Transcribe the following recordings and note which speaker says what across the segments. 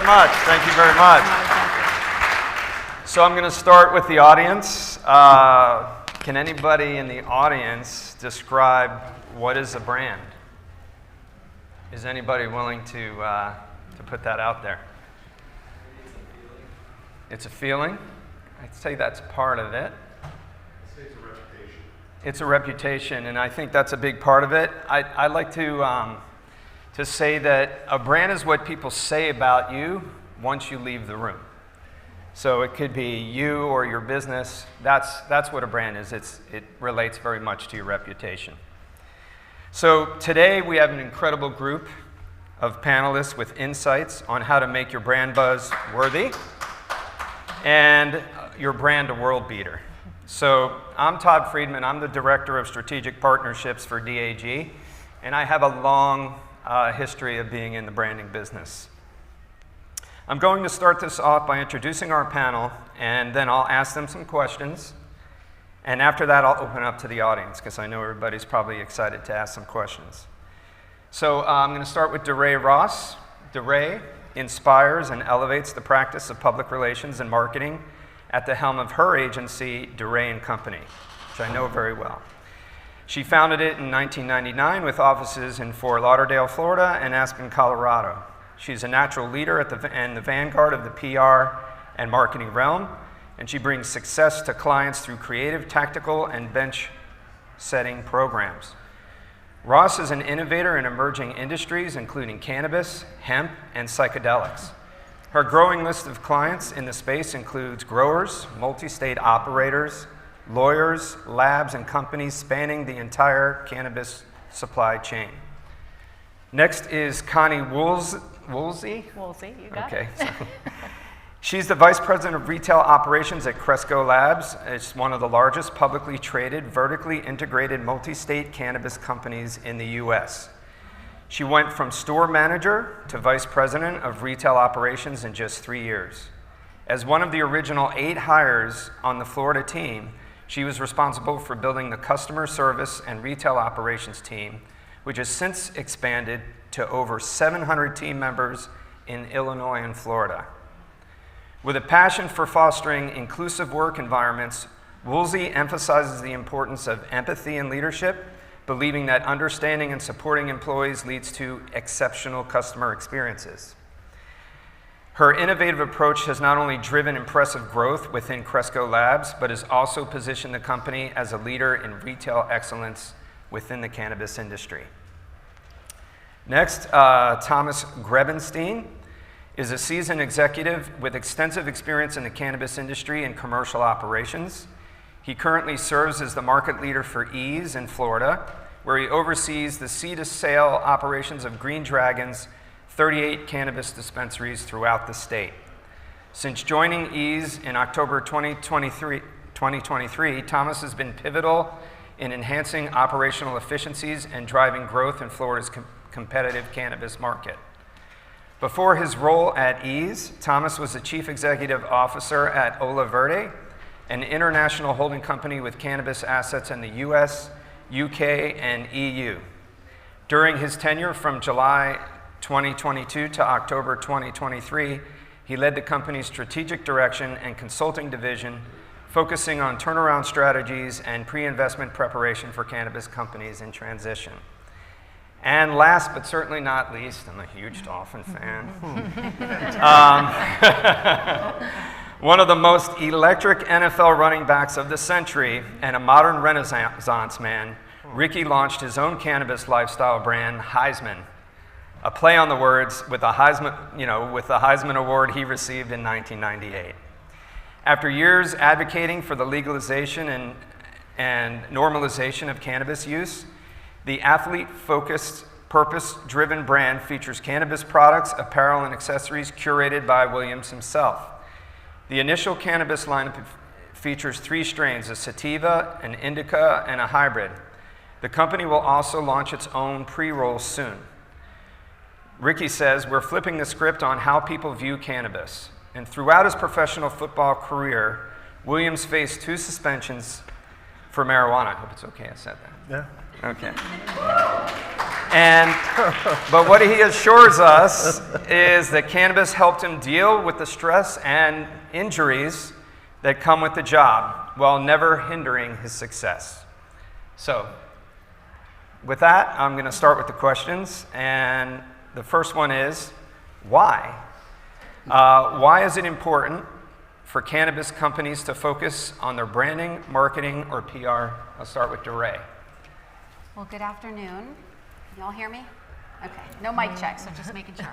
Speaker 1: much. Thank you very much. So I'm going to start with the audience. Can anybody in the audience describe what is a brand? Is anybody willing to put that out there? It's a feeling. I'd say that's part of it.
Speaker 2: I'd say it's a reputation.
Speaker 1: It's a reputation, and I think that's a big part of it. I like to say that a brand is what people say about you once you leave the room. So it could be you or your business. That's what a brand is. It relates very much to your reputation. So today we have an incredible group of panelists with insights on how to make your brand buzz worthy and your brand a world beater. So I'm Todd Friedman. I'm the Director of Strategic Partnerships for DAG, and I have a long history of being in the branding business. I'm going to start this off by introducing our panel, and then I'll ask them some questions. And after that, I'll open up to the audience, because I know everybody's probably excited to ask some questions. So I'm going to start with Duree Ross. Duree inspires and elevates the practice of public relations and marketing at the helm of her agency, Duree & Company, which I know very well. She founded it in 1999 with offices in Fort Lauderdale, Florida, and Aspen, Colorado. She's a natural leader and the vanguard of the PR and marketing realm, and she brings success to clients through creative, tactical, and bench-setting programs. Ross is an innovator in emerging industries, including cannabis, hemp, and psychedelics. Her growing list of clients in the space includes growers, multi-state operators, lawyers, labs, and companies spanning the entire cannabis supply chain. Next is Connie Woolsey.
Speaker 3: Woolsey, you got it.
Speaker 1: Okay. She's the Vice President of Retail Operations at Cresco Labs. It's one of the largest publicly traded, vertically integrated multi-state cannabis companies in the US. She went from store manager to Vice President of Retail Operations in just 3 years. As one of the original 8 hires on the Florida team, she was responsible for building the customer service and retail operations team, which has since expanded to over 700 team members in Illinois and Florida. With a passion for fostering inclusive work environments, Woolsey emphasizes the importance of empathy and leadership, believing that understanding and supporting employees leads to exceptional customer experiences. Her innovative approach has not only driven impressive growth within Cresco Labs, but has also positioned the company as a leader in retail excellence within the cannabis industry. Next, Thomas Grebenstein is a seasoned executive with extensive experience in the cannabis industry and commercial operations. He currently serves as the market leader for Ease in Florida, where he oversees the seed-to-sale operations of Green Dragon's 38 cannabis dispensaries throughout the state. Since joining Ease in October 2023, Thomas has been pivotal in enhancing operational efficiencies and driving growth in Florida's competitive cannabis market. Before his role at Ease, Thomas was the Chief Executive Officer at Ola Verde, an international holding company with cannabis assets in the US, UK, and EU. During his tenure from July 2022 to October 2023, he led the company's strategic direction and consulting division, focusing on turnaround strategies and pre-investment preparation for cannabis companies in transition. And last but certainly not least, I'm a huge Dolphin fan. One of the most electric NFL running backs of the century and a modern renaissance man, Ricky launched his own cannabis lifestyle brand, Highsman, a play on the words with the Highsman Award he received in 1998. After years advocating for the legalization and normalization of cannabis use, the athlete-focused, purpose-driven brand features cannabis products, apparel, and accessories curated by Williams himself. The initial cannabis lineup features 3 strains, a sativa, an indica, and a hybrid. The company will also launch its own pre-rolls soon. Ricky says, "We're flipping the script on how people view cannabis." And throughout his professional football career, Williams faced 2 suspensions for marijuana. I hope it's okay I said that.
Speaker 2: Yeah.
Speaker 1: Okay. But what he assures us is that cannabis helped him deal with the stress and injuries that come with the job while never hindering his success. So, with that, I'm going to start with the questions. And the first one is, why? Why is it important for cannabis companies to focus on their branding, marketing, or PR? I'll start with Duree.
Speaker 3: Well, good afternoon. Can you all hear me? Okay, no mic check, so just making sure.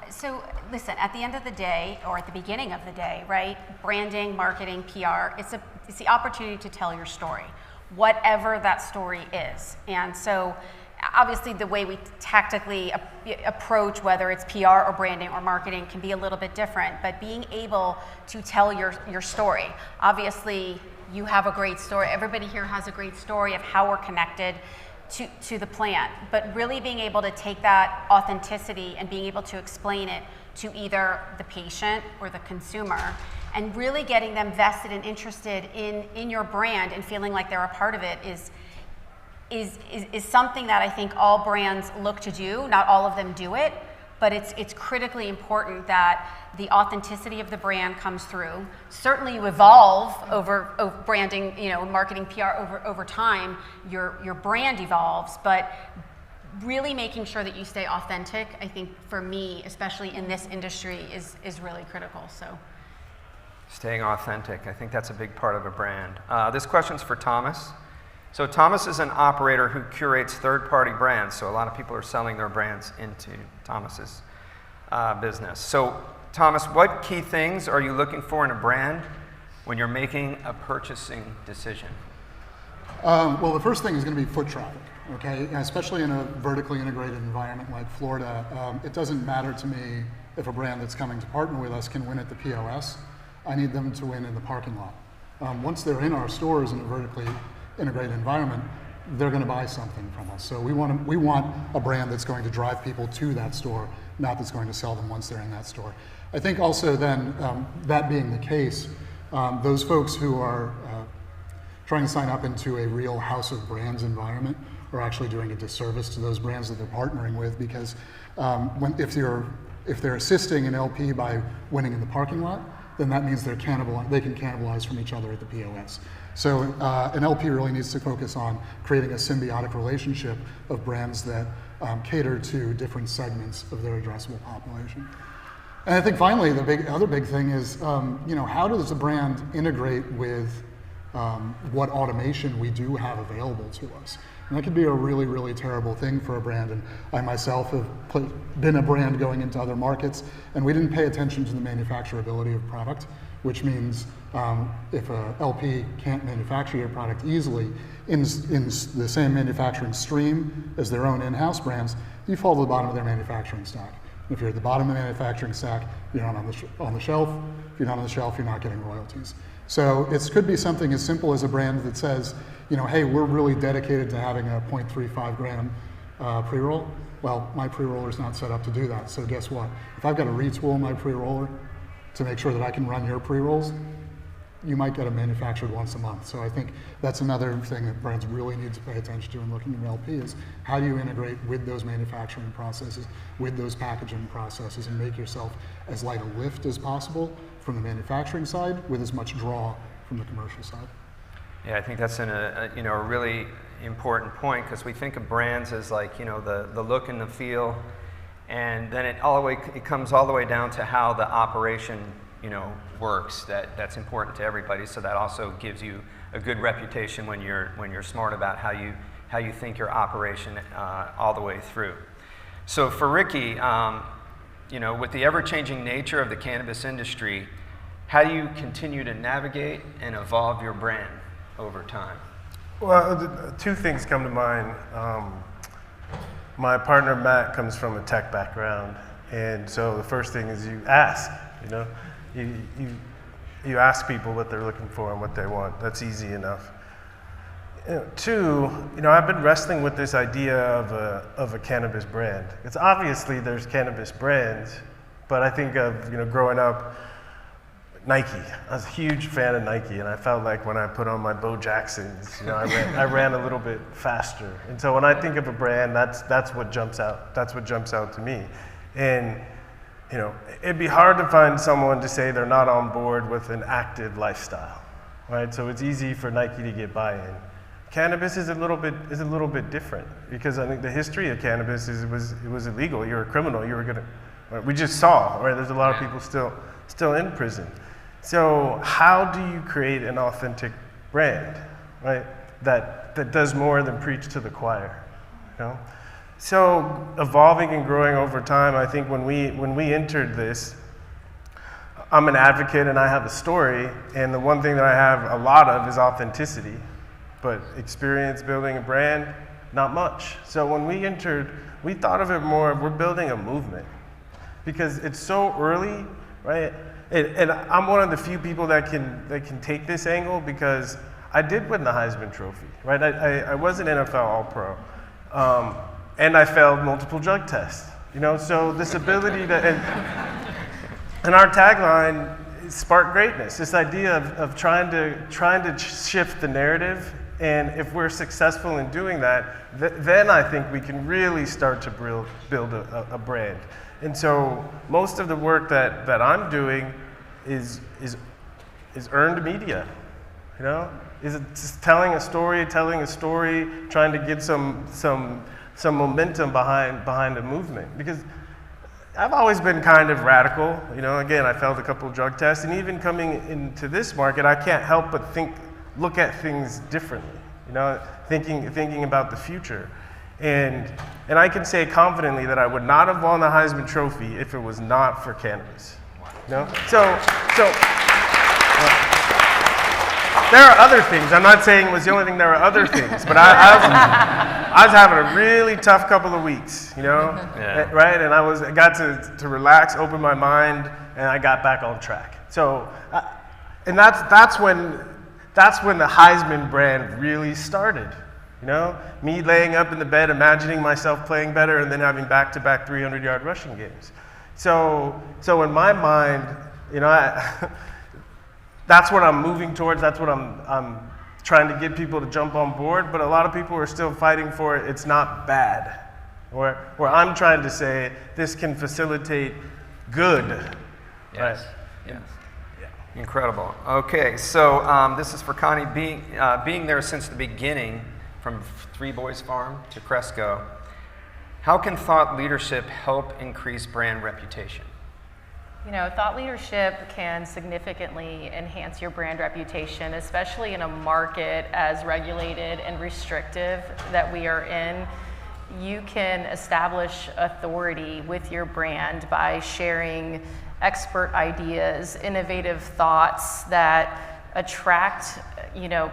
Speaker 3: So listen, at the end of the day, or at the beginning of the day, right, branding, marketing, PR, it's the opportunity to tell your story, whatever that story is. And so obviously the way we tactically approach whether it's PR or branding or marketing can be a little bit different, but being able to tell your story. Obviously, you have a great story. Everybody here has a great story of how we're connected to the plant, but really being able to take that authenticity and being able to explain it to either the patient or the consumer, and really getting them vested and interested in your brand and feeling like they're a part of it is something that I think all brands look to do. Not all of them do it, but it's critically important that the authenticity of the brand comes through. Certainly you evolve over branding, marketing, PR over time, your brand evolves, but really making sure that you stay authentic, I think for me, especially in this industry, is really critical. So,
Speaker 1: staying authentic, I think that's a big part of a brand. This question's for Thomas. So Thomas is an operator who curates third-party brands, so a lot of people are selling their brands into Thomas's business. So Thomas, what key things are you looking for in a brand when you're making a purchasing decision?
Speaker 2: Well, the first thing is going to be foot traffic, okay? Especially in a vertically integrated environment like Florida, it doesn't matter to me if a brand that's coming to partner with us can win at the POS. I need them to win in the parking lot. Once they're in our stores in a vertically integrated environment, they're going to buy something from us. So we want a brand that's going to drive people to that store, not that's going to sell them once they're in that store. I think also then, that being the case, those folks who are trying to sign up into a real house of brands environment are actually doing a disservice to those brands that they're partnering with, because if they're assisting an LP by winning in the parking lot, then that means they can cannibalize from each other at the POS. So an LP really needs to focus on creating a symbiotic relationship of brands that cater to different segments of their addressable population. And I think finally, the other big thing is, how does a brand integrate with what automation we do have available to us? And that could be a really, really terrible thing for a brand. And I myself have been a brand going into other markets, and we didn't pay attention to the manufacturability of product, which means if a LP can't manufacture your product easily in the same manufacturing stream as their own in-house brands, you fall to the bottom of their manufacturing stack. If you're at the bottom of the manufacturing stack, you're not on the shelf. If you're not on the shelf, you're not getting royalties. So it could be something as simple as a brand that says, hey, we're really dedicated to having a 0.35 gram pre-roll. Well, my pre-roller is not set up to do that. So guess what? If I've got to retool my pre-roller to make sure that I can run your pre-rolls, you might get them manufactured once a month. So I think that's another thing that brands really need to pay attention to in looking at LP is how do you integrate with those manufacturing processes, with those packaging processes, and make yourself as light a lift as possible from the manufacturing side with as much draw from the commercial side.
Speaker 1: Yeah, I think that's a really important point, because we think of brands as like, the look and the feel, and then it comes all the way down to how the operation works. That's important to everybody. So that also gives you a good reputation when you're smart about how you think your operation all the way through. So for Ricky, with the ever-changing nature of the cannabis industry, how do you continue to navigate and evolve your brand over time?
Speaker 4: Well, two things come to mind. My partner Matt comes from a tech background, and so the first thing is you ask. You ask people what they're looking for and what they want. That's easy enough. Two, I've been wrestling with this idea of a cannabis brand. It's obviously there's cannabis brands, but I think of growing up, Nike. I was a huge fan of Nike, and I felt like when I put on my Bo Jacksons, I ran a little bit faster. And so when I think of a brand, that's what jumps out. That's what jumps out to me. And it'd be hard to find someone to say they're not on board with an active lifestyle, right? So it's easy for Nike to get buy-in. Cannabis is a little bit different, because I think the history of cannabis is it was illegal. You're a criminal. You were gonna. Right? We just saw, right? There's a lot of people still in prison. So how do you create an authentic brand, right? That does more than preach to the choir, So evolving and growing over time, I think when we entered this, I'm an advocate and I have a story, and the one thing that I have a lot of is authenticity, but experience building a brand, not much. So when we entered, we thought of it more, we're building a movement, because it's so early, right? And I'm one of the few people that can take this angle, because I did win the Highsman Trophy, right? I was an NFL All-Pro, and I failed multiple drug tests, So this ability to, and our tagline is spark greatness. This idea of trying to shift the narrative, and if we're successful in doing that, then I think we can really start to build a brand. And so most of the work that I'm doing is earned media, Is it just telling a story, trying to get some momentum behind a movement? Because I've always been kind of radical, Again, I failed a couple of drug tests, and even coming into this market, I can't help but look at things differently, thinking about the future. And I can say confidently that I would not have won the Highsman Trophy if it was not for cannabis. So there are other things. I'm not saying it was the only thing. There are other things, but I was having a really tough couple of weeks,
Speaker 1: Yeah.
Speaker 4: right? And I got to relax, open my mind, and I got back on track. So, and that's when the Highsman brand really started. Me laying up in the bed, imagining myself playing better, and then having back-to-back 300-yard rushing games. So in my mind, that's what I'm moving towards. That's what I'm trying to get people to jump on board. But a lot of people are still fighting for it. It's not bad. Where I'm trying to say this can facilitate good.
Speaker 1: Yes.
Speaker 4: Right?
Speaker 1: Yes. Yeah. Incredible. Okay, so this is for Connie. Being there since the beginning, from Three Boys Farm to Cresco, how can thought leadership help increase brand reputation?
Speaker 5: Thought leadership can significantly enhance your brand reputation, especially in a market as regulated and restrictive that we are in. You can establish authority with your brand by sharing expert ideas, innovative thoughts that attract,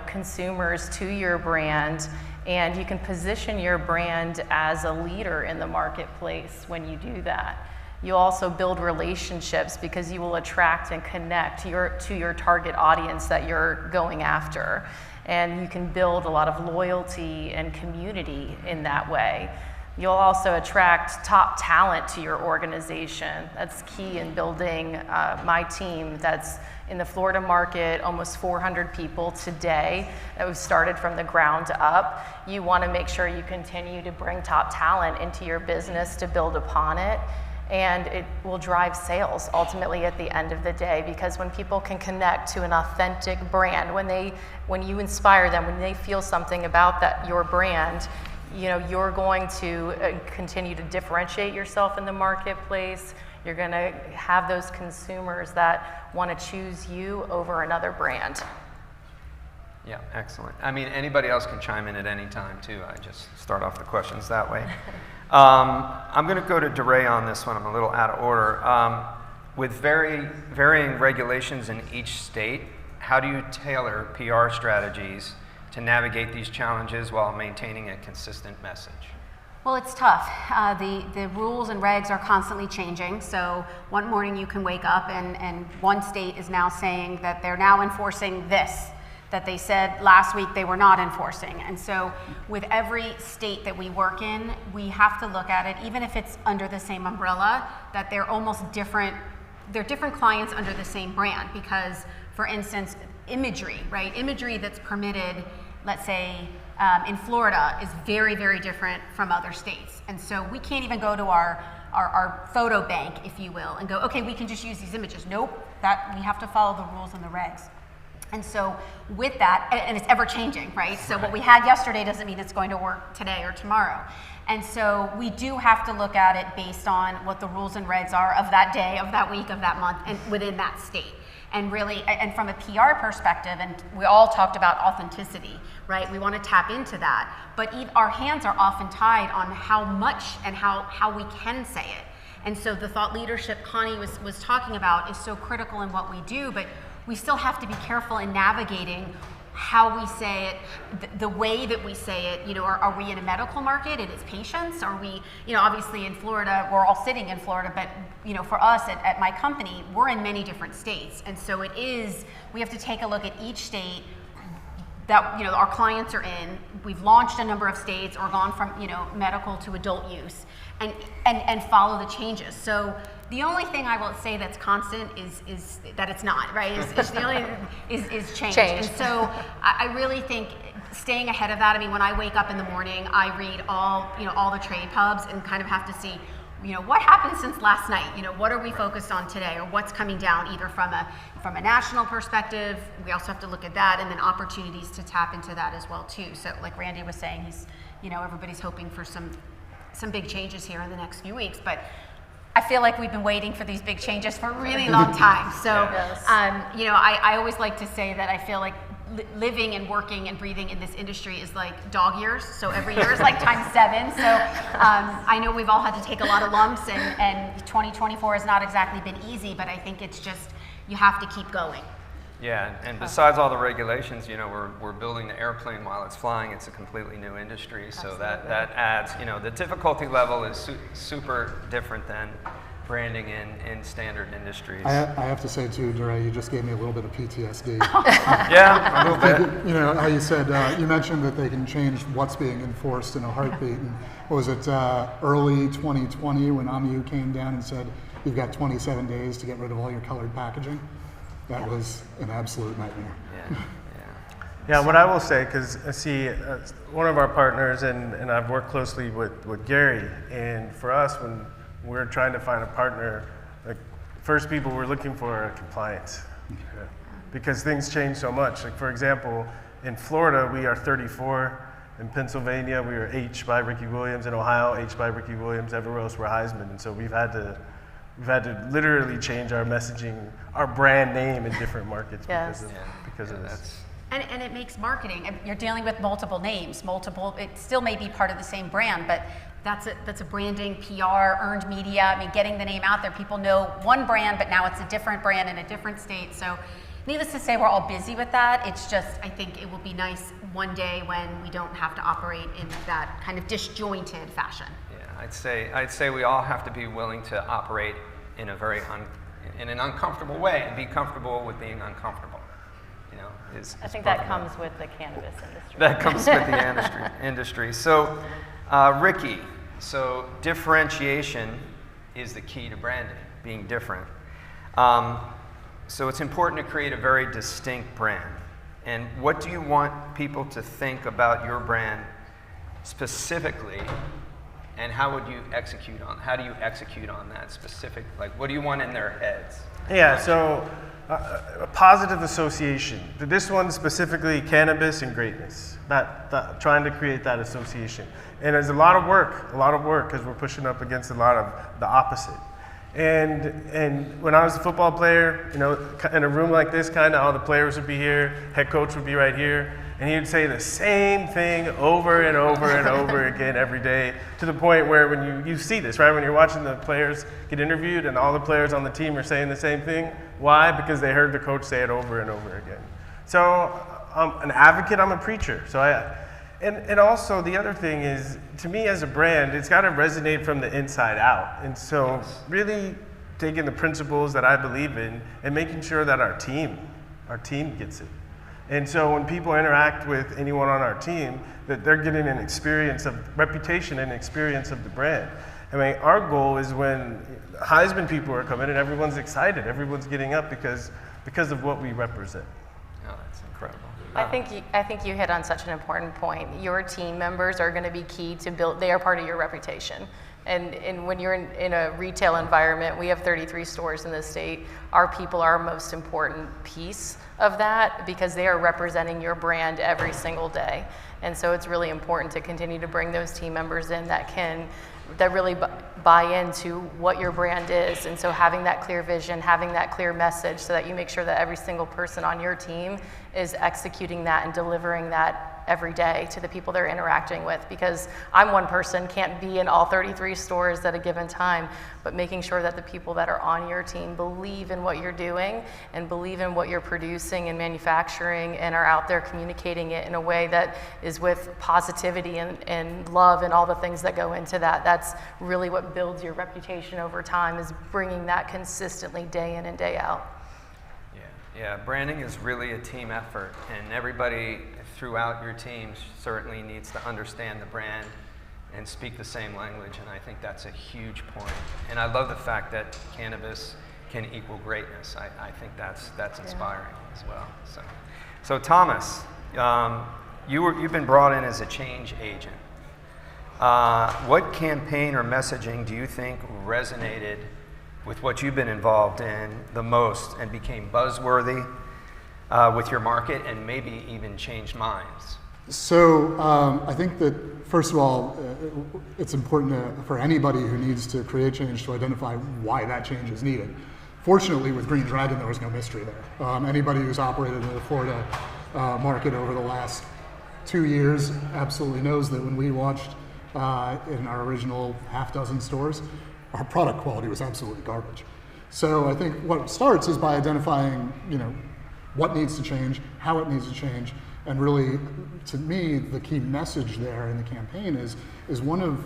Speaker 5: consumers to your brand, and you can position your brand as a leader in the marketplace when you do that. You also build relationships because you will attract and connect to your target audience that you're going after. And you can build a lot of loyalty and community in that way. You'll also attract top talent to your organization. That's key in building my team that's in the Florida market, almost 400 people today that we've started from the ground up. You want to make sure you continue to bring top talent into your business to build upon it. And it will drive sales ultimately at the end of the day, because when people can connect to an authentic brand, when you inspire them, when they feel something about your brand, you're going to continue to differentiate yourself in the marketplace. You're going to have those consumers that want to choose you over another brand.
Speaker 1: Yeah, excellent. I mean, anybody else can chime in at any time too. I just start off the questions that way. I'm going to go to Duree on this one. I'm a little out of order. With varying regulations in each state, how do you tailor PR strategies to navigate these challenges while maintaining a consistent message?
Speaker 3: Well, it's tough. The rules and regs are constantly changing. So one morning you can wake up and one state is now saying that they're now enforcing this that they said last week they were not enforcing. And so with every state that we work in, we have to look at it, even if it's under the same umbrella, that they're almost different they're different clients under the same brand because, for instance, imagery, right? Imagery that's permitted, let's say, in Florida is very, very different from other states. And so we can't even go to our photo bank, if you will, and go, okay, we can just use these images. Nope, that we have to follow the rules and the regs. And so with that, and it's ever changing, right? So what we had yesterday doesn't mean it's going to work today or tomorrow. And so we do have to look at it based on what the rules and regs are of that day, of that week, of that month, and within that state. And really, and from a PR perspective, and we all talked about authenticity, right? We want to tap into that. But our hands are often tied on how much and how we can say it. And so the thought leadership Connie was talking about is so critical in what we do, but we still have to be careful in navigating how we say it, the way that we say it. You know, are we in a medical market and it's patients? Are we, you know, obviously in Florida, we're all sitting in Florida, but you know, for us at my company, we're in many different states. And so we have to take a look at each state that, you know, our clients are in. We've launched a number of states or gone from, you know, medical to adult use and follow the changes. So the only thing I will say that's constant is that it's not, right? Is change. And so I really think staying ahead of that. I mean, when I wake up in the morning, I read all the trade pubs and kind of have to see, you know, what happened since last night? You know, what are we focused on today, or what's coming down either from a national perspective. We also have to look at that, and then opportunities to tap into that as well too. So like Randy was saying, everybody's hoping for some big changes here in the next few weeks, but I feel like we've been waiting for these big changes for a really long time. So,
Speaker 5: Yes.
Speaker 3: I always like to say that I feel like living and working and breathing in this industry is like dog years. So every year is like times 7. So I know we've all had to take a lot of lumps, and 2024 has not exactly been easy, but I think it's just, you have to keep going.
Speaker 1: Yeah, and besides all the regulations, you know, we're building the airplane while it's flying. It's a completely new industry, so that adds, you know, the difficulty level is super different than branding in standard industries.
Speaker 2: I have to say too, Duree, you just gave me a little bit of PTSD.
Speaker 1: Yeah, a little bit.
Speaker 2: You know, how you said, you mentioned that they can change what's being enforced in a heartbeat. And what was it, early 2020 when AMU came down and said, you've got 27 days to get rid of all your colored packaging? That was an absolute nightmare.
Speaker 4: Yeah, what I will say, because I see one of our partners, and I've worked closely with Gary, and for us, when we're trying to find a partner, like first people we're looking for are compliance, because things change so much. Like for example, in Florida, we are 34. In Pennsylvania, we are H by Ricky Williams. In Ohio, H by Ricky Williams. Everywhere else, we're Highsman. And so we've had to literally change our messaging, our brand name in different markets because of this.
Speaker 3: And it makes marketing. You're dealing with multiple names, it still may be part of the same brand, but that's a branding, PR, earned media. I mean, getting the name out there. People know one brand, but now it's a different brand in a different state. So needless to say, we're all busy with that. It's just, I think it will be nice one day when we don't have to operate in that kind of disjointed fashion.
Speaker 1: Yeah, I'd say we all have to be willing to operate in a in an uncomfortable way and be comfortable with being uncomfortable. You know,
Speaker 5: I think that comes with the cannabis industry.
Speaker 1: That comes with the industry. So, Ricky, so differentiation is the key to branding, being different. So it's important to create a very distinct brand. And what do you want people to think about your brand specifically, and how do you execute on that specific, like what do you want in their heads?
Speaker 4: Yeah, so a positive association. This one specifically, cannabis and greatness. Trying to create that association. And there's a lot of work, because we're pushing up against a lot of the opposite. And when I was a football player, you know, in a room like this, kind of all the players would be here, head coach would be right here, and he would say the same thing over and over and over again every day, to the point where when you see this, right, when you're watching the players get interviewed and all the players on the team are saying the same thing. Why? Because they heard the coach say it over and over again. So I'm an advocate, I'm a preacher. So and also the other thing is, to me as a brand, it's got to resonate from the inside out. And so really taking the principles that I believe in and making sure that our team gets it. And so when people interact with anyone on our team, that they're getting an experience of reputation and experience of the brand. I mean, our goal is when Highsman people are coming and everyone's excited, everyone's getting up because of what we represent.
Speaker 1: Oh, that's incredible.
Speaker 5: I think you hit on such an important point. Your team members are going to be key to build. They are part of your reputation. And when you're in a retail environment, we have 33 stores in the state. Our people are our most important piece of that because they are representing your brand every single day. And so it's really important to continue to bring those team members in that really buy into what your brand is. And so having that clear vision, having that clear message so that you make sure that every single person on your team is executing that and delivering that every day to the people they're interacting with. Because I'm one person, can't be in all 33 stores at a given time, but making sure that the people that are on your team believe in what you're doing and believe in what you're producing and manufacturing and are out there communicating it in a way that is with positivity and love and all the things that go into that. That's really what builds your reputation over time, is bringing that consistently day in and day out.
Speaker 1: Yeah, branding is really a team effort, and everybody throughout your team certainly needs to understand the brand and speak the same language, and I think that's a huge point. And I love the fact that cannabis can equal greatness. I think that's inspiring as well. So Thomas, you've been brought in as a change agent. What campaign or messaging do you think resonated with what you've been involved in the most and became buzzworthy with your market and maybe even changed minds?
Speaker 2: So I think that, first of all, it's important for anybody who needs to create change to identify why that change is needed. Fortunately, with Green Dragon, there was no mystery there. Anybody who's operated in the Florida market over the last 2 years absolutely knows that when we launched in our original half dozen stores, our product quality was absolutely garbage. So I think what starts is by identifying, what needs to change, how it needs to change, and really, to me, the key message there in the campaign is one of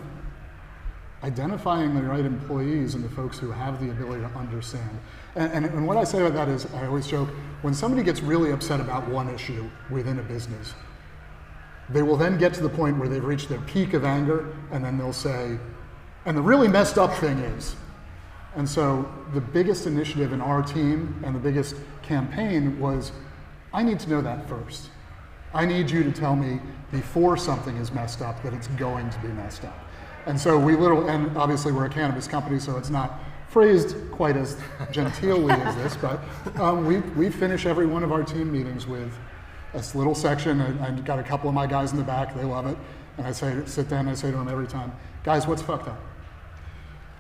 Speaker 2: identifying the right employees and the folks who have the ability to understand. And what I say about that is, I always joke, when somebody gets really upset about one issue within a business, they will then get to the point where they've reached their peak of anger, and then they'll say, and the really messed up thing is. And so the biggest initiative in our team and the biggest campaign was, I need to know that first. I need you to tell me before something is messed up that it's going to be messed up. And so and obviously we're a cannabis company, so it's not phrased quite as genteelly as this, but we finish every one of our team meetings with a little section. I've got a couple of my guys in the back, they love it. And I sit down and I say to them every time, guys, what's fucked up?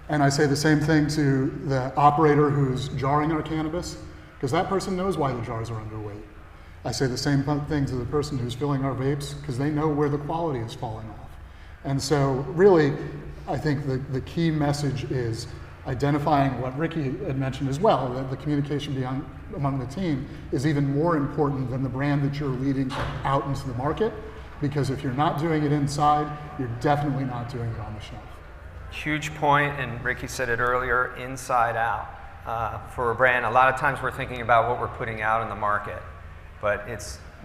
Speaker 2: And I say the same thing to the operator who's jarring our cannabis, because that person knows why the jars are underweight. I say the same thing to the person who's filling our vapes, because they know where the quality is falling off. And so really, I think the key message is identifying what Ricky had mentioned as well, that the communication among the team is even more important than the brand that you're leading out into the market, because if you're not doing it inside, you're definitely not doing it on the shelf.
Speaker 1: Huge point, and Ricky said it earlier, inside out. For a brand, a lot of times we're thinking about what we're putting out in the market, but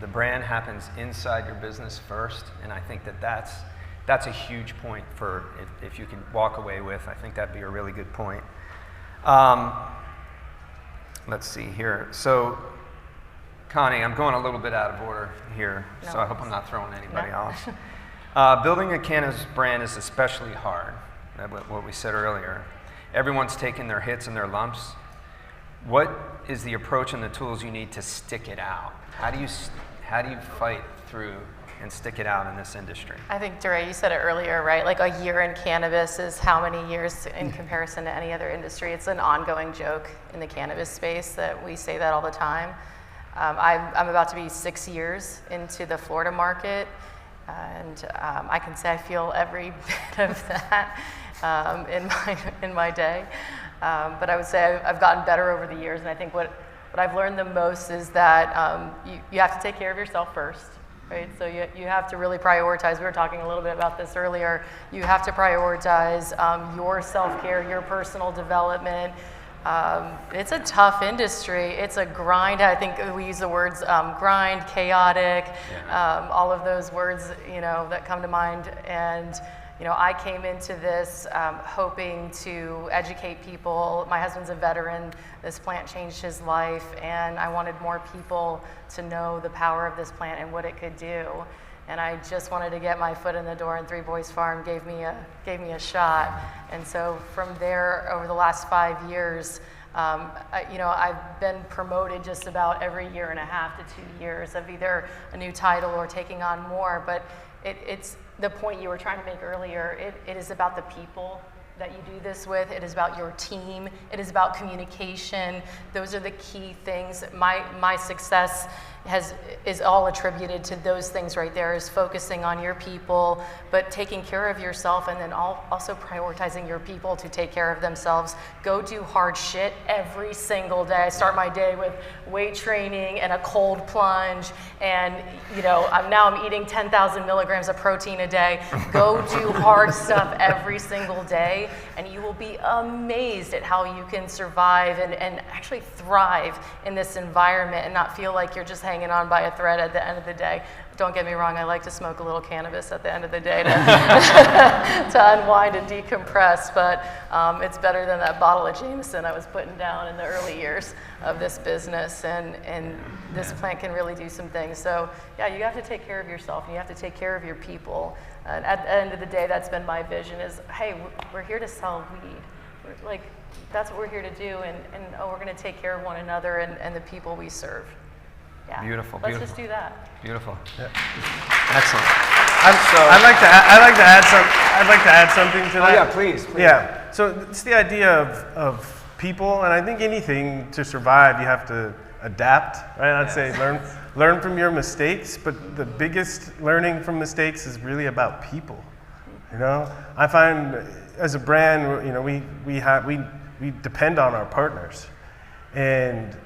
Speaker 1: the brand happens inside your business first, and I think that's a huge point for if you can walk away with. I think that'd be a really good point. Let's see here. So, Connie, I'm going a little bit out of order here, so I hope I'm not throwing anybody off. Building a cannabis brand is especially hard, what we said earlier. Everyone's taking their hits and their lumps. What is the approach and the tools you need to stick it out? How do you fight through and stick it out in this industry?
Speaker 5: I think, Duree, you said it earlier, right? Like a year in cannabis is how many years in comparison to any other industry? It's an ongoing joke in the cannabis space that we say that all the time. I'm about to be 6 years into the Florida market, and I can say I feel every bit of that in my day. But I would say I've gotten better over the years, and I think what I've learned the most is that you have to take care of yourself first, right? So you have to really prioritize. We were talking a little bit about this earlier. You have to prioritize your self-care, your personal development. It's a tough industry. It's a grind. I think we use the words grind, chaotic, all of those words, that come to mind. And I came into this hoping to educate people. My husband's a veteran. This plant changed his life, and I wanted more people to know the power of this plant and what it could do. And I just wanted to get my foot in the door, and Three Boys Farm gave me a shot. And so from there, over the last 5 years, I've been promoted just about every 1.5 to 2 years of either a new title or taking on more. But it's the point you were trying to make earlier. It is about the people that you do this with. It is about your team. It is about communication. Those are the key things. My success is all attributed to those things right there, is focusing on your people, but taking care of yourself, and then also prioritizing your people to take care of themselves. Go do hard shit every single day. I start my day with weight training and a cold plunge, and I'm eating 10,000 milligrams of protein a day. Go do hard stuff every single day, and you will be amazed at how you can survive and actually thrive in this environment and not feel like you're just hanging on by a thread at the end of the day. Don't get me wrong, I like to smoke a little cannabis at the end of the day to unwind and decompress, but it's better than that bottle of Jameson I was putting down in the early years of this business, and this plant can really do some things. So yeah, you have to take care of yourself, and you have to take care of your people. And at the end of the day, that's been my vision is, hey, we're here to sell weed. That's what we're here to do, and we're gonna take care of one another and the people we serve. Yeah.
Speaker 1: Beautiful.
Speaker 5: Let's just do that.
Speaker 1: Beautiful.
Speaker 4: Yeah.
Speaker 1: Excellent.
Speaker 4: I'd like to add something to that.
Speaker 1: Oh yeah, please.
Speaker 4: Yeah. So it's the idea of people, and I think anything to survive, you have to adapt, right? I'd say learn from your mistakes, but the biggest learning from mistakes is really about people. I find as a brand, we depend on our partners, and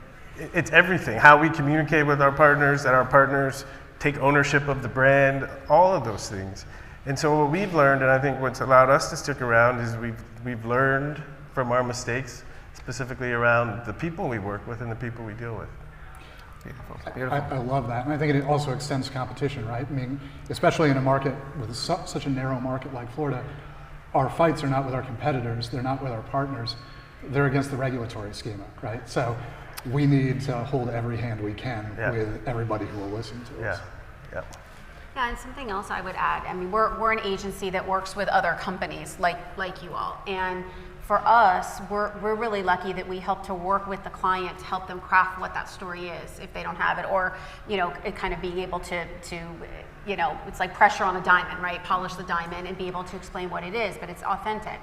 Speaker 4: it's everything. How we communicate with our partners, that our partners take ownership of the brand, all of those things. And so what we've learned, and I think what's allowed us to stick around, is we've learned from our mistakes, specifically around the people we work with and the people we deal with.
Speaker 1: Beautiful.
Speaker 2: I love that, and I think it also extends competition, right? I mean, especially in a market with such a narrow market like Florida, our fights are not with our competitors, they're not with our partners, they're against the regulatory schema, right? So we need to hold every hand we can with everybody who will listen to us.
Speaker 4: Yeah.
Speaker 3: Yeah, and something else I would add, I mean, we're an agency that works with other companies like you all, and for us, we're really lucky that we help to work with the client to help them craft what that story is if they don't have it, or it kind of being able to it's like pressure on a diamond, right? Polish the diamond and be able to explain what it is, but it's authentic.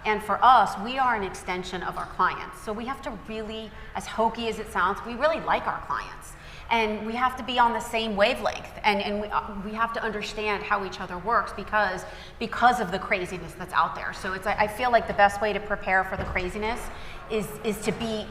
Speaker 3: And for us, we are an extension of our clients. So we have to really, as hokey as it sounds, we really like our clients. And we have to be on the same wavelength, and we have to understand how each other works because of the craziness that's out there. So I feel like the best way to prepare for the craziness is to be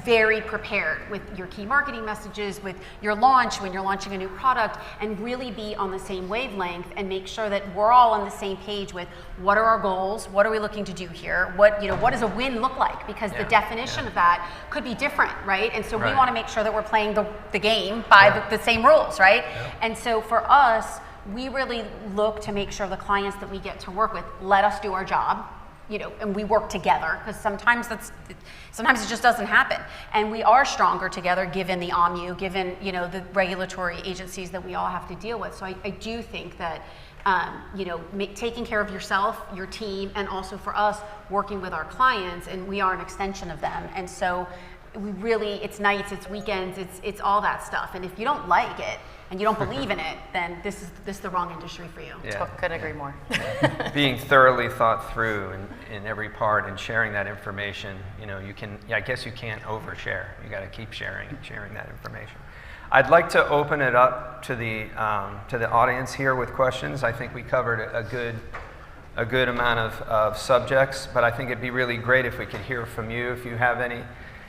Speaker 3: very prepared with your key marketing messages, with your launch, when you're launching a new product, and really be on the same wavelength and make sure that we're all on the same page with what are our goals, what are we looking to do here, what does a win look like, because the definition of that could be different, right? And so we want to make sure that we're playing the game by the same rules, right? And so for us, we really look to make sure the clients that we get to work with let us do our job, and we work together, because sometimes it just doesn't happen. And we are stronger together given the OMU, given, the regulatory agencies that we all have to deal with. So I do think that, taking care of yourself, your team, and also for us, working with our clients, and we are an extension of them. And so we really, it's nights, it's weekends, it's all that stuff. And if you don't like it, and you don't believe in it, then this is the wrong industry for you.
Speaker 1: Yeah.
Speaker 5: Couldn't agree more.
Speaker 1: Being thoroughly thought through in every part and sharing that information, I guess you can't overshare. You got to keep sharing that information. I'd like to open it up to the audience here with questions. I think we covered a good amount of subjects, but I think it'd be really great if we could hear from you if you have any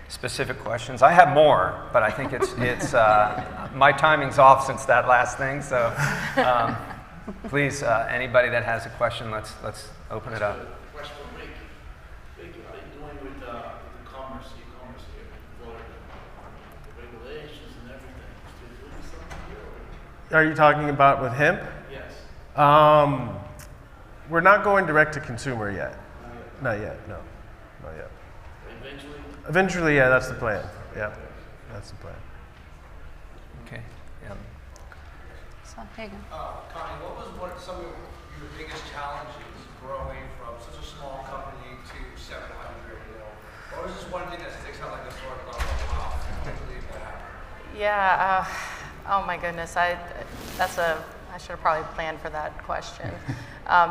Speaker 1: specific questions. I have more, but I think it's my timing's off since that last thing. So please, anybody that has a question, let's open it up.
Speaker 6: Question for Rick. Rick, how are you doing with the e-commerce here in Florida? The regulations and everything. Still doing something here?
Speaker 4: Are you talking about with hemp?
Speaker 6: Yes.
Speaker 4: we're not going direct to consumer yet. Not yet, no, not yet.
Speaker 6: Eventually?
Speaker 4: Eventually, yeah, that's the plan. Yeah, that's the plan.
Speaker 1: Okay. Yeah.
Speaker 3: So, here you go.
Speaker 7: Connie, what was some of your biggest challenges growing from such a small company to 700? What was just one thing that sticks out like this sort of wow, I can't believe that happened?
Speaker 5: Yeah. Oh my goodness. I should have probably planned for that question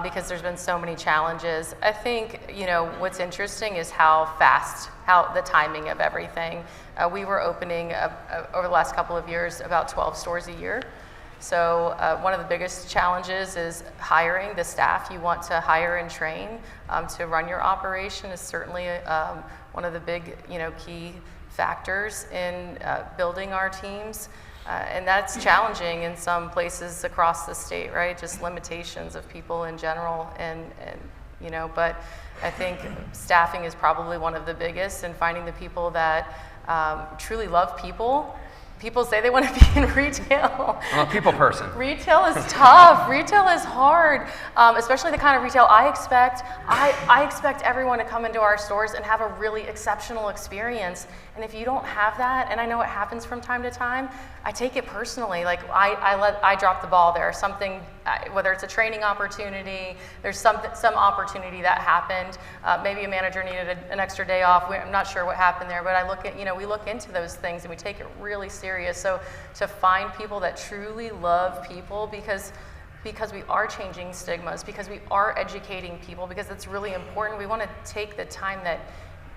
Speaker 5: because there's been so many challenges. I think what's interesting is how the timing of everything. We were opening over the last couple of years about 12 stores a year. So one of the biggest challenges is hiring the staff you want to hire and train to run your operation is certainly one of the big key factors in building our teams. And that's challenging in some places across the state, right? Just limitations of people in general, but I think staffing is probably one of the biggest, and finding the people that truly love people. People say they want to be in retail.
Speaker 1: I'm a people person.
Speaker 5: Retail is tough. Retail is hard, especially the kind of retail I expect. I expect everyone to come into our stores and have a really exceptional experience. And if you don't have that, and I know it happens from time to time, I take it personally. Like I drop the ball there. Something, whether it's a training opportunity, there's some opportunity that happened. Maybe a manager needed an extra day off. I'm not sure what happened there, but we look into those things and we take it really serious. So to find people that truly love people because we are changing stigmas, because we are educating people, because it's really important. We want to take the time that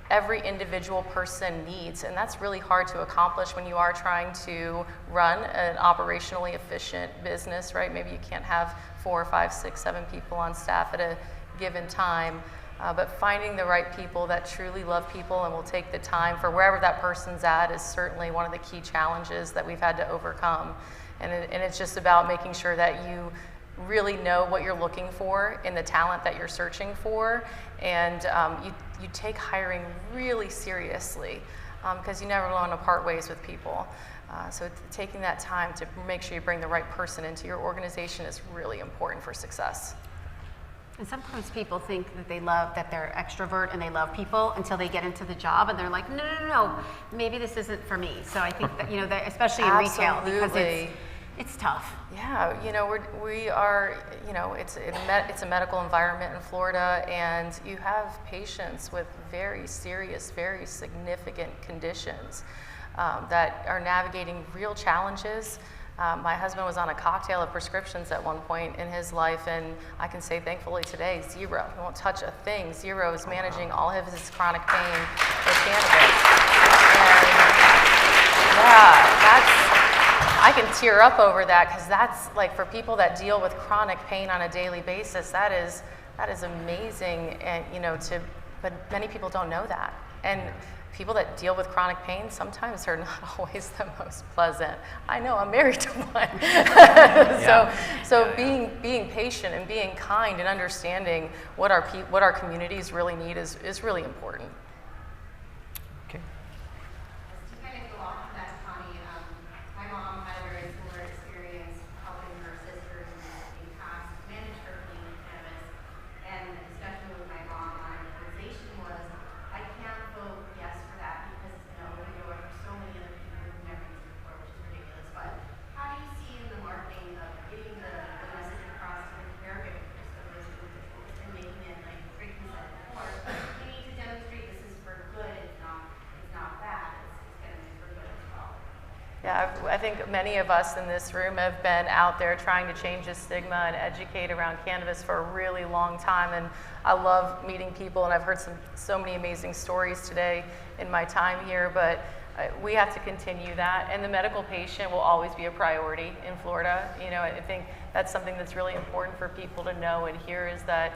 Speaker 5: every individual person needs, and that's really hard to accomplish when you are trying to run an operationally efficient business, right? Maybe you can't have 4 or 5, 6, 7 people on staff at a given time, but finding the right people that truly love people and will take the time for wherever that person's at is certainly one of the key challenges that we've had to overcome. And it's just about making sure that you really know what you're looking for in the talent that you're searching for, and you take hiring really seriously because you never want to part ways with people. So taking that time to make sure you bring the right person into your organization is really important for success.
Speaker 3: And sometimes people think that they're extrovert and they love people until they get into the job and they're like, no, maybe this isn't for me. So I think that, that especially in retail, because it's tough.
Speaker 5: Yeah, we are, it's a medical environment in Florida, and you have patients with very serious, very significant conditions that are navigating real challenges. My husband was on a cocktail of prescriptions at one point in his life, and I can say thankfully today, 0. He won't touch a thing. 0 is managing all of his chronic pain with cannabis. And yeah, I can tear up over that, because that's like, for people that deal with chronic pain on a daily basis, that is amazing, and but many people don't know that. And people that deal with chronic pain sometimes are not always the most pleasant. I know, I'm married to one. So being patient and being kind and understanding what our communities really need is really important.
Speaker 1: Okay.
Speaker 8: To kind of go off of that, Connie, my mom had a very similar experience helping her sisters in past manage her pain with cannabis, and especially with my mom, my realization was, I can't vote yes for that because it's an open door for so many other people who've never used it before, which is ridiculous. But how do you see in the marketing of getting the message across to the caregivers of those individuals and making it, like Ricky said before, we need to demonstrate this is for good, it's not bad, it's going to be for good as well.
Speaker 5: Yeah, I think many of us in this room have been out there trying to change the stigma and educate around cannabis for a really long time, and I love meeting people, and I've heard so many amazing stories today in my time here, but we have to continue that, and the medical patient will always be a priority in Florida. I think that's something that's really important for people to know and hear, is that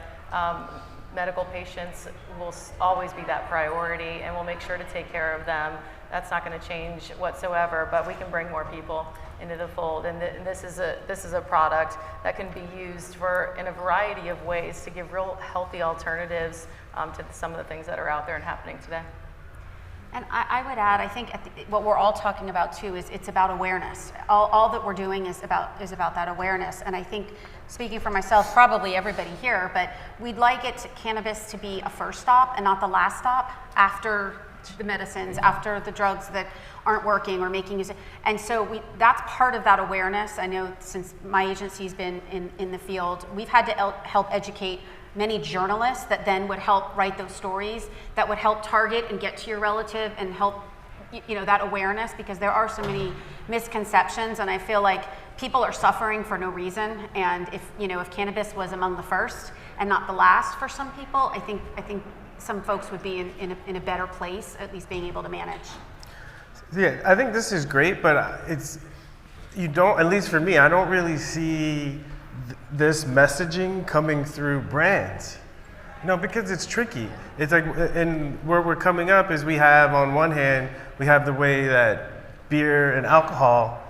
Speaker 5: medical patients will always be that priority, and we'll make sure to take care of them. That's not going to change whatsoever, but we can bring more people into the fold, and this is a product that can be used in a variety of ways to give real healthy alternatives to some of the things that are out there and happening today.
Speaker 3: And I would add, I think what we're all talking about too is it's about awareness. All that we're doing is about that awareness. And I think, speaking for myself, probably everybody here, but we'd like cannabis to be a first stop and not the last stop after the medicines, after the drugs that aren't working or making use. And so that's part of that awareness. I know since my agency's been in the field, we've had to help educate many journalists that then would help write those stories that would help target and get to your relative and help, that awareness, because there are so many misconceptions, and I feel like people are suffering for no reason. And if cannabis was among the first and not the last for some people, I think some folks would be in a better place, at least being able to manage.
Speaker 4: Yeah, I think this is great, but at least for me, I don't really see this messaging coming through brands, because it's tricky. It's like, and where we're coming up is we have, on one hand, we have the way that beer and alcohol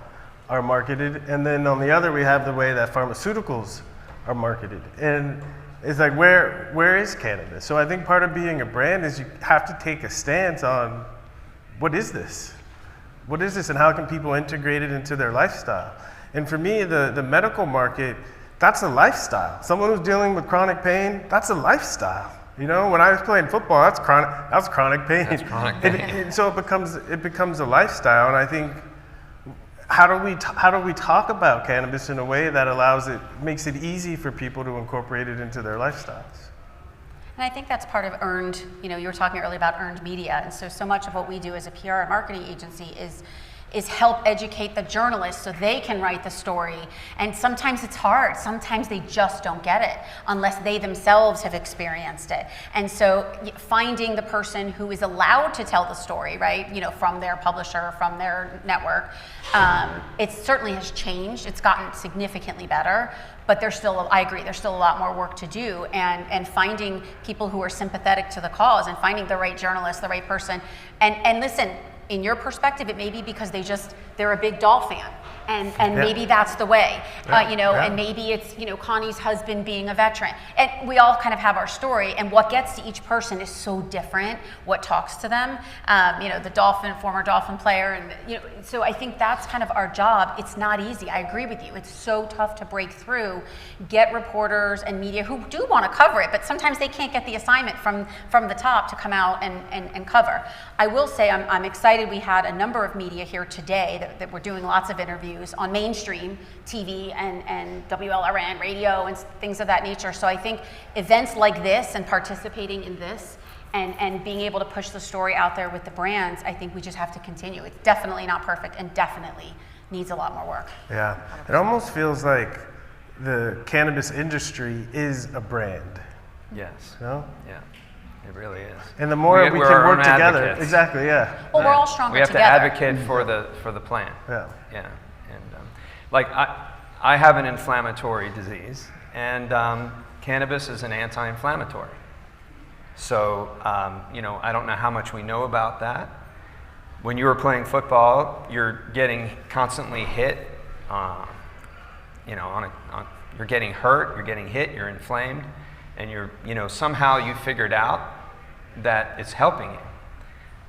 Speaker 4: are marketed, and then on the other, we have the way that pharmaceuticals are marketed. And it's like, where is cannabis? So I think part of being a brand is you have to take a stance on, what is this? What is this, and how can people integrate it into their lifestyle? And for me, the medical market, that's a lifestyle. Someone who's dealing with chronic pain, that's a lifestyle. When I was playing football, that was chronic pain.
Speaker 1: That's chronic pain.
Speaker 4: And so it becomes a lifestyle. And I think, how do we talk about cannabis in a way that makes it easy for people to incorporate it into their lifestyles?
Speaker 3: And I think that's part of earned, you were talking earlier about earned media. And so much of what we do as a PR and marketing agency is help educate the journalists so they can write the story. And sometimes it's hard. Sometimes they just don't get it unless they themselves have experienced it. And so finding the person who is allowed to tell the story, right, from their publisher, from their network, it certainly has changed. It's gotten significantly better, but I agree, there's still a lot more work to do, and finding people who are sympathetic to the cause and finding the right journalist, the right person. And listen, in your perspective, it may be because they're a big Doll fan, and maybe that's the way, and maybe it's, Connie's husband being a veteran. And we all kind of have our story, and what gets to each person is so different, what talks to them, the former Dolphin player, and, so I think that's kind of our job. It's not easy. I agree with you. It's so tough to break through, get reporters and media who do want to cover it, but sometimes they can't get the assignment from the top to come out and cover. I will say I'm excited. We had a number of media here today that were doing lots of interviews on mainstream TV and WLRN radio and things of that nature. So I think events like this and participating in this and being able to push the story out there with the brands, I think we just have to continue. It's definitely not perfect and definitely needs a lot more work.
Speaker 4: Yeah, 100%. It almost feels like the cannabis industry is a brand.
Speaker 1: Yes.
Speaker 4: Yeah.
Speaker 1: It really is.
Speaker 4: And the more we can work together,
Speaker 1: advocates.
Speaker 4: Exactly, yeah.
Speaker 3: Well, we're all stronger together.
Speaker 1: We have to advocate for the plant.
Speaker 4: Yeah.
Speaker 1: Yeah. And I have an inflammatory disease, and cannabis is an anti-inflammatory. So I don't know how much we know about that. When you were playing football, you're getting constantly hit. You're getting hurt. You're getting hit. You're inflamed. And somehow you figured out that it's helping you.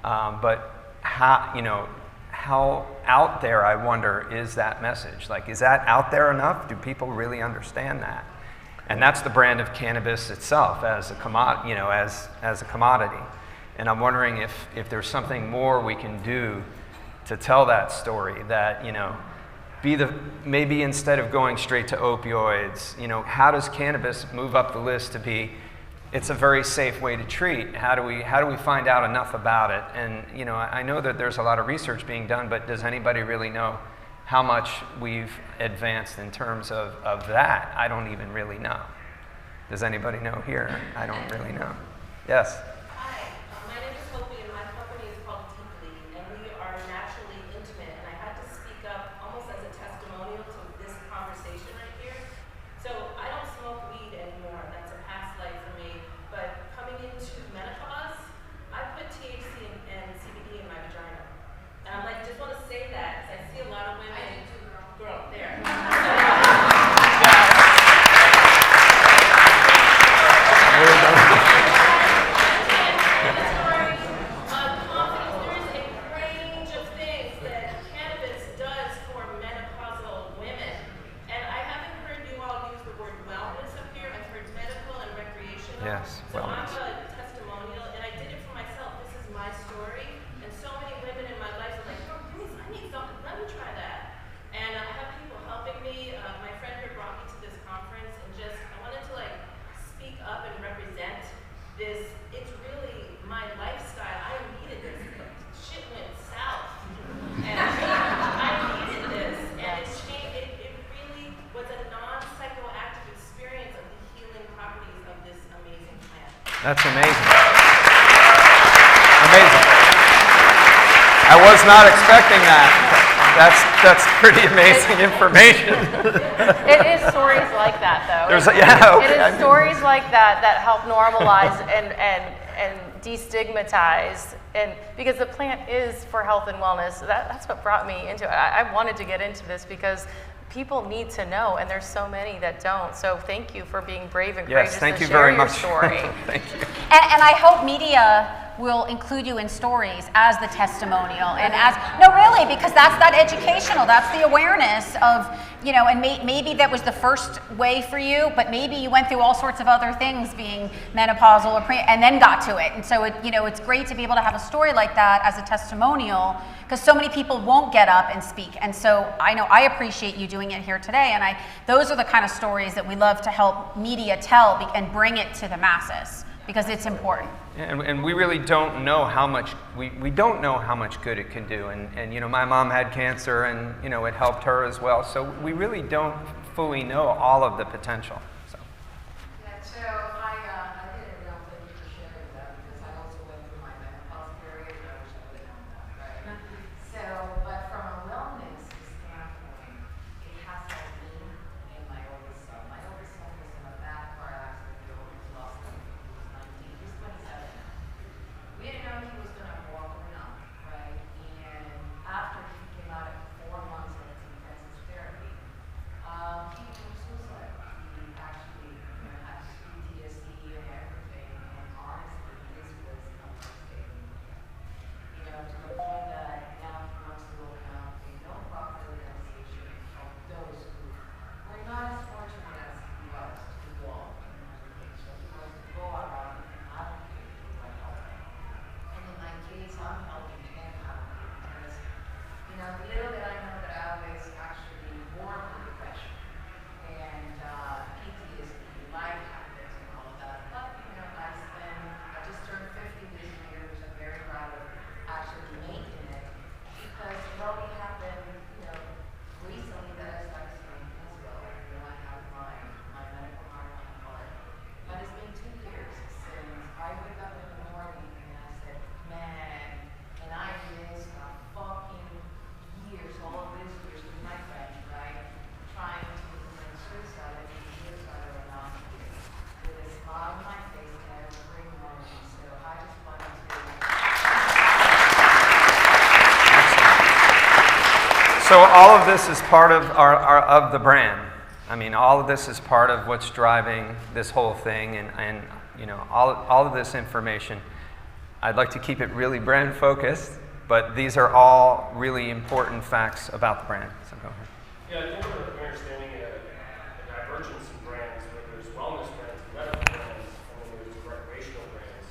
Speaker 1: But how out there, I wonder, is that message? Like, is that out there enough? Do people really understand that? And that's the brand of cannabis itself as a commodity, as a commodity. And I'm wondering if there's something more we can do to tell that story, that, maybe instead of going straight to opioids, how does cannabis move up the list to be, it's a very safe way to treat? How do we find out enough about it? And I know that there's a lot of research being done, but does anybody really know how much we've advanced in terms of that? I don't even really know. Does anybody know here? I don't really know. Yes?
Speaker 9: Hi, my name is Hopi, and my company is called Deeply, and we are naturally intimate, and I had to speak up almost as a testimonial to this conversation right here. So I don't smoke weed anymore. That's a past life for me. But coming into menopause, I put THC and CBD in my vagina. And I'm like, just want to say that, because I see a lot of women. I do too, girl. There.
Speaker 1: wellness.
Speaker 9: So I'm a testimonial, and I did it for myself. This is my story, and so many women in my life are like, oh, please, I need something. Let me try that. And I have people helping me. My friend here brought me to this conference, and I wanted to like speak up and represent this. It's really my lifestyle. I needed this. Shit went south, and I needed this, and it changed. It really was a non-psychoactive experience of the healing properties of this amazing plant.
Speaker 1: That's amazing. Amazing. I was not expecting that. That's pretty amazing information.
Speaker 5: It is stories like that, though.
Speaker 1: There's okay.
Speaker 5: It is stories like that that help normalize and destigmatize, and because the plant is for health and wellness. That's what brought me into it. I wanted to get into this because people need to know, and there's so many that don't. So thank you for being brave and courageous
Speaker 1: Thank
Speaker 5: to
Speaker 1: you
Speaker 5: share
Speaker 1: very
Speaker 5: your
Speaker 1: much.
Speaker 5: story.
Speaker 1: Thank you.
Speaker 3: And I hope media will include you in stories as the testimonial and as, no really, because that's that educational, that's the awareness of, you know, and maybe that was the first way for you, but maybe you went through all sorts of other things being menopausal or and then got to it. And so, it's great to be able to have a story like that as a testimonial, because so many people won't get up and speak. And so I know I appreciate you doing it here today, and those are the kind of stories that we love to help media tell and bring it to the masses, because it's important.
Speaker 1: And we really don't know how much, we don't know how much good it can do. And my mom had cancer, and, it helped her as well. So we really don't fully know all of the potential. So.
Speaker 10: Yeah, so I did it, thank you for sharing that, because I also went through my menopause period, and I wish I would have known that, right? So, but from a wellness standpoint, it has helped me and my oldest son. My oldest son was in a bad car accident. We almost lost him. He was 19. He's 27 now. We didn't know he was going to walk or not, right? And after he came out of 4 months of intensive therapy, he was suicidal. He actually had PTSD and everything, and honestly, this was devastating. To the point that now he wants to open up a non-profit organization of those who were not as fortunate as he was to go on and everything. So he wants to go around and advocate for my health. And in my case, I'm helping him advocate because, little did I know that I was actually born with depression and PTSD, life happens and all of that. But, I just turned 50 this year, which I'm very proud of actually making it, because it only happened, recently that I started smoking as well. I have my medical marijuana card. But it's been 2 years since I wake up in the morning and I said, man, and I missed a fucking years, all of these years with my friends, right? Trying to commit suicide, and suicide or not, with a smile on my face every morning. So I just wanted to.
Speaker 1: So all of this is part of of the brand. I mean, all of this is part of what's driving this whole thing, and all of this information. I'd like to keep it really brand focused, but these are all really important facts about the brand. So go ahead.
Speaker 4: Yeah, I think we're understanding a divergence in brands, where there's wellness brands, medical brands, and then there's recreational brands.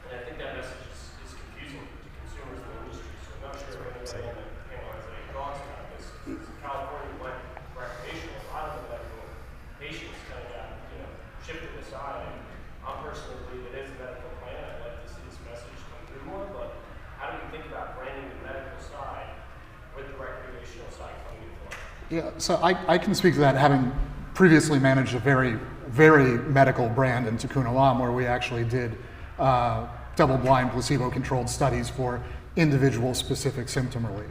Speaker 4: And I think that message is confusing to consumers in the industry. So I'm not sure if anybody on the panel has any thoughts about this. Because California went recreational, a lot of the medical patients kind of got shifted aside. And I personally believe it is a medical plan. I'd like to see this message come through more, but how do we think about branding the medical side with the recreational side coming into play?
Speaker 2: Yeah, so I can speak to that, having previously managed a very, very medical brand in Tikkun where we actually did double-blind, placebo-controlled studies for individual specific symptom relief.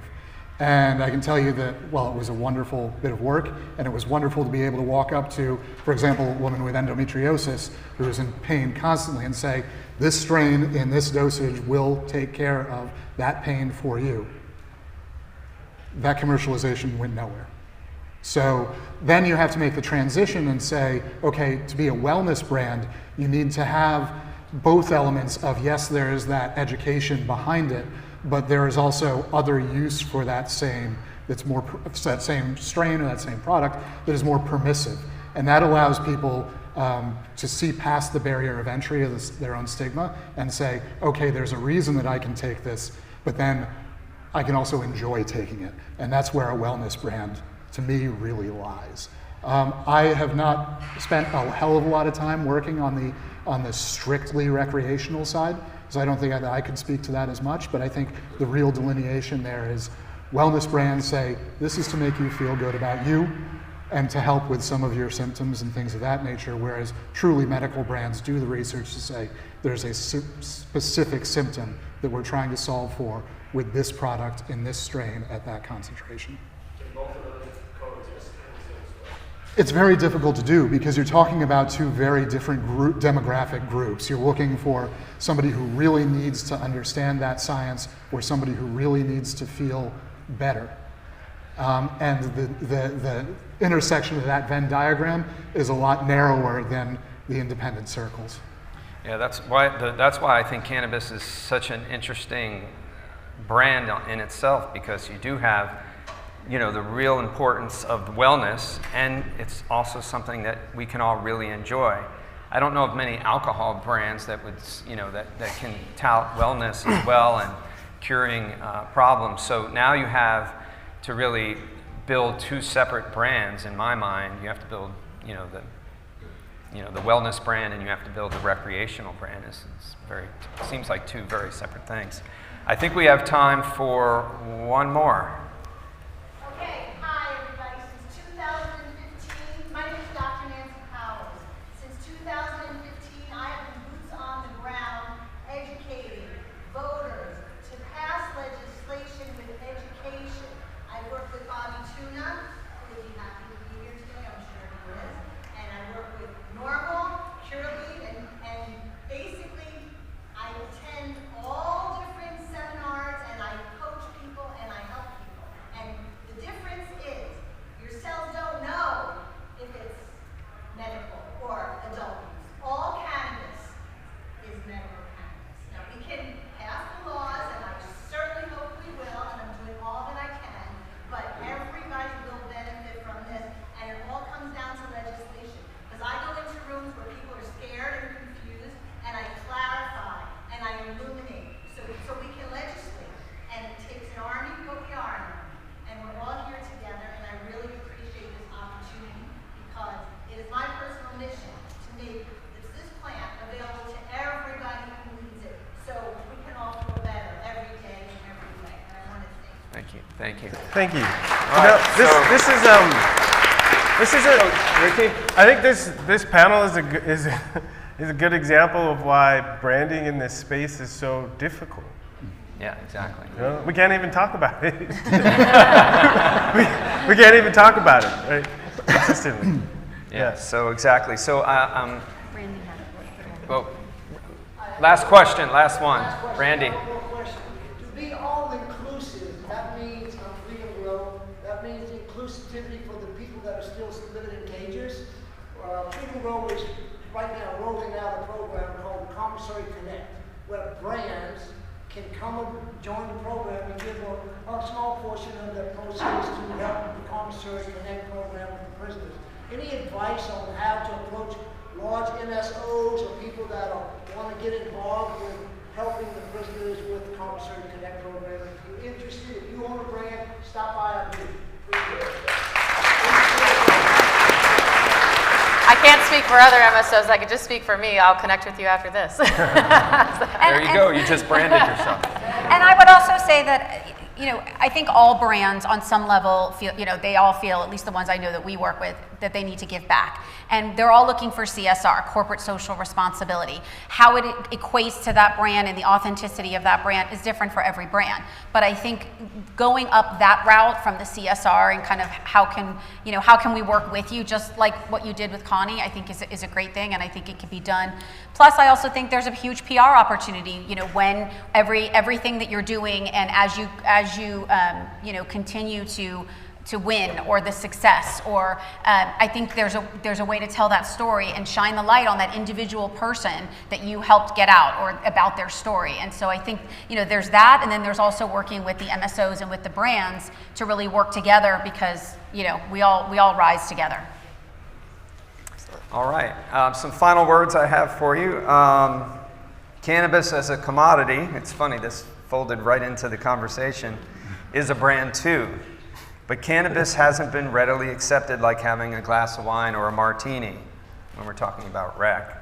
Speaker 2: And I can tell you that, well, it was a wonderful bit of work, and it was wonderful to be able to walk up to, for example, a woman with endometriosis who is in pain constantly and say, this strain in this dosage will take care of that pain for you. That commercialization went nowhere. So then you have to make the transition and say, okay, to be a wellness brand, you need to have both elements of, yes, there is that education behind it, but there is also other use for that same, that same strain or that same product that is more permissive. And that allows people to see past the barrier of entry of their own stigma and say, okay, there's a reason that I can take this, but then I can also enjoy taking it. And that's where a wellness brand, to me, really lies. I have not spent a hell of a lot of time working on the strictly recreational side, so I don't think I could speak to that as much, but I think the real delineation there is wellness brands say, this is to make you feel good about you and to help with some of your symptoms and things of that nature, whereas truly medical brands do the research to say there's a specific symptom that we're trying to solve for with this product in this strain at that concentration. It's very difficult to do because you're talking about two very different demographic groups. You're looking for somebody who really needs to understand that science or somebody who really needs to feel better. And the intersection of that Venn diagram is a lot narrower than the independent circles.
Speaker 1: Yeah, that's why I think cannabis is such an interesting brand in itself, because you do have, you know, the real importance of wellness, and it's also something that we can all really enjoy. I don't know of many alcohol brands that would, you know, that can tout wellness as well and curing problems. So now you have to really build two separate brands. In my mind, you have to build, the wellness brand, and you have to build the recreational brand. It seems like two very separate things. I think we have time for one more.
Speaker 8: Okay, hi everybody. Since 2015, my name is Dr. Nancy Powers. Since 2015, I have been boots on the ground educating voters to pass legislation with education. I work with Bobby Tuna, who would be happy to be here today, I'm sure he is. And I work with Norval, Curalead, and basically I attend all different seminars and I coach people and I help people. And the difference is your cells don't know if it's medical or adult use. All cannabis is medical cannabis. Now we can pass the laws, and I certainly hope we will, and I'm doing all that I can, but everybody will benefit from this, and it all comes down to legislation. Because I go into rooms where people are scared and confused, and I clarify and I illuminate so we can legislate. And it takes an army, but we are an army. And we're all here together, and I really appreciate this opportunity because it is my personal mission to make this plant available to everybody who needs it, so we can all feel better every day and every way. And I want to thank you.
Speaker 1: Thank you.
Speaker 4: Thank you.
Speaker 1: right, Ricky?
Speaker 4: I think this panel is a good example of why branding in this space is so difficult.
Speaker 1: Yeah, exactly.
Speaker 4: You know, we can't even talk about it. we can't even talk about it, right? Consistently.
Speaker 1: Yeah. So exactly. So well, last question, last one, Randy.
Speaker 11: To be all inclusive, that means freedom grow. That means inclusivity for the people that are still submitted in cages. Freedom Grow is right now rolling out a program called Commissary Connect, where brands can come and join the program and give a small portion of their proceeds to help the Commissary Connect program with the prisoners. Any advice on how to approach large MSOs or people that want to get involved with helping the prisoners with the Commissary Connect program? If you're interested, if you own a brand, stop by our booth.
Speaker 5: I can't speak for other MSOs. I could just speak for me. I'll connect with you after this.
Speaker 1: There you go. You just branded yourself.
Speaker 3: And I would also say that, I think all brands on some level feel, they all feel, at least the ones I know that we work with, that they need to give back. And they're all looking for CSR, corporate social responsibility. How it equates to that brand and the authenticity of that brand is different for every brand. But I think going up that route from the CSR and kind of how can we work with you, just like what you did with Connie, I think is a great thing, and I think it can be done. Plus, I also think there's a huge PR opportunity, when everything that you're doing, and as you continue to win, or the success, or I think there's a way to tell that story and shine the light on that individual person that you helped get out, or about their story. And so I think there's that, and then there's also working with the MSOs and with the brands to really work together, because we all rise together.
Speaker 1: All right. Some final words I have for you. Cannabis as a commodity, it's funny, this folded right into the conversation, is a brand too. But cannabis hasn't been readily accepted like having a glass of wine or a martini when we're talking about rec.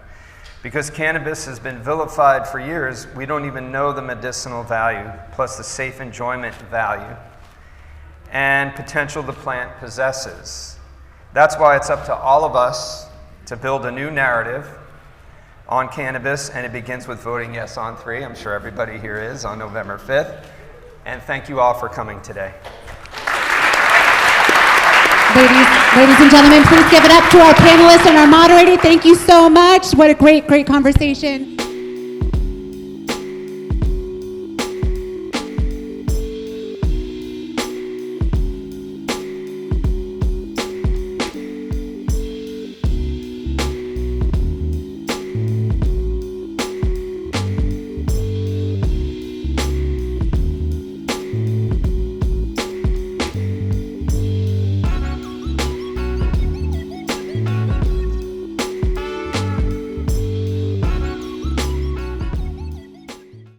Speaker 1: Because cannabis has been vilified for years, we don't even know the medicinal value, plus the safe enjoyment value and potential the plant possesses. That's why it's up to all of us to build a new narrative on cannabis, and it begins with voting yes on 3. I'm sure everybody here is on November 5th. And thank you all for coming today.
Speaker 12: Ladies and gentlemen, please give it up to our panelists and our moderator. Thank you so much. What a great conversation.